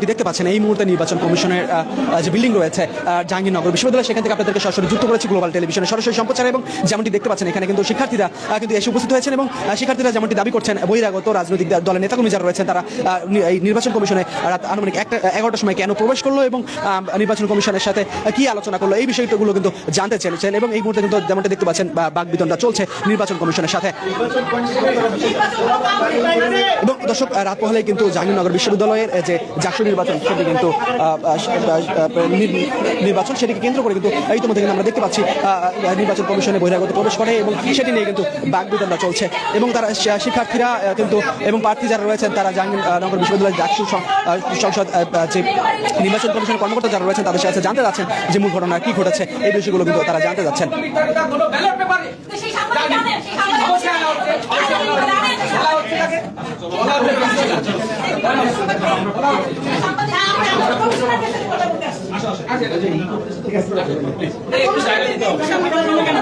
দেখতে পাচ্ছেন এই মুহূর্তে নির্বাচন কমিশনের যে বিল্ডিং রয়েছে জাহাঙ্গীরনগর বিশ্ববিদ্যালয়, সেখান থেকে আপনাদেরকে সরাসরি যুক্ত করেছি গ্লোবাল টেলিভিশনের সরাসরি সম্প্রচার। এবং যেমনটি দেখতে পাচ্ছেন এখানে কিন্তু শিক্ষার্থীরা কিন্তু এসে উপস্থিত হয়েছেন এবং শিক্ষার্থীরা যেমনটি দাবি করছেন বহিরাগত রাজনৈতিক দলের নেতাকর্মী যারা রয়েছেন তারা এই নির্বাচন কমিশনে রাত আনুমানিক 11টার সময় কেন প্রবেশ করলো এবং নির্বাচন কমিশনের সাথে কি আলোচনা করলো এই বিষয়গুলো কিন্তু জানতে চেয়েছেন। এবং এই মুহূর্তে কিন্তু যেমনটি দেখতে পাচ্ছেন বাকবিতণ্ডা চলছে নির্বাচন কমিশনের সাথে। এবং দর্শক, রাত পহলেই কিন্তু জাহাঙ্গীরনগর বিশ্ববিদ্যালয়ের যে জাকসু নির্বাচন সেটি কিন্তু নির্বাচন সেটিকে কেন্দ্র করে কিন্তু ইতিমধ্যে কিন্তু আমরা দেখতে পাচ্ছি নির্বাচন কমিশনে বহিরাগত প্রবেশ করে এবং সেটি নিয়ে কিন্তু বাকবিতণ্ডা চলছে। এবং তারা শিক্ষার্থীরা কিন্তু এবং প্রার্থী যারা রয়েছেন তারা জাহাঙ্গীরনগর বিশ্ববিদ্যালয়ের জাকসু সংসদ যে নির্বাচন কমিশনের কর্মকর্তা যারা রয়েছেন তাদের সাথে জানতে যাচ্ছেন যে মূল ঘটনা কি ঘটেছে এই বিষয়গুলো কিন্তু তারা জানতে যাচ্ছেন।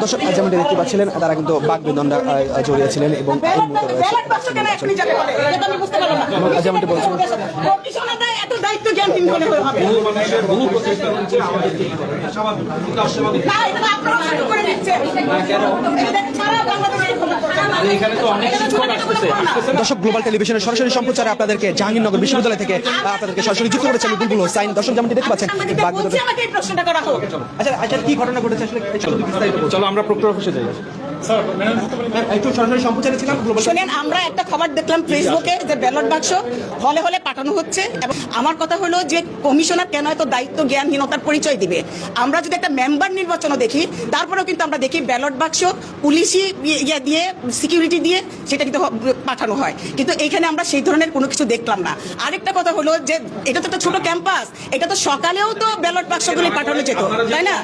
দর্শক, যেমনটি দেখতে পাচ্ছিলেন তারা কিন্তু বাকবিতণ্ডা জড়িয়েছিলেন এবং এই মুহূর্তে রয়েছে যেমনটি বলছেন দর্শক, গ্লোবাল টেলিভিশনের সরাসরি সম্প্রচারে আপনাদেরকে জাহাঙ্গীরনগর বিশ্ববিদ্যালয় থেকে আপনাদেরকে সরাসরি যুক্ত করেছেন বুলবুল হোসাইন। দর্শক, যেমনটি দেখতে পাচ্ছেন আচ্ছা কি ঘটনা ঘটেছে আসলে চলো আমরা প্রক্টর অফিসে যাই। শোনেন, আমরা একটা খবর দেখলাম ফেসবুকে যে ব্যালট বাক্স হলে হলে পাঠানো হচ্ছে এবং আমার কথা হলো যে কমিশনার কেন এত দায়িত্ব জ্ঞানহীনতার পরিচয় দিবে। আমরা যদি একটা মেম্বার নির্বাচনও দেখি তারপরেও কিন্তু আমরা দেখি ব্যালট বাক্স পুলিশি ইয়ে দিয়ে সিকিউরিটি দিয়ে সেটা কিন্তু পাঠানো হয়, কিন্তু এইখানে আমরা সেই ধরনের কোনো কিছু দেখলাম না। আরেকটা কথা হলো যে এটা তো একটা ছোট ক্যাম্পাস, এটা তো সকালেও তো ব্যালট বাক্সগুলি পাঠানো যেত, তাই না?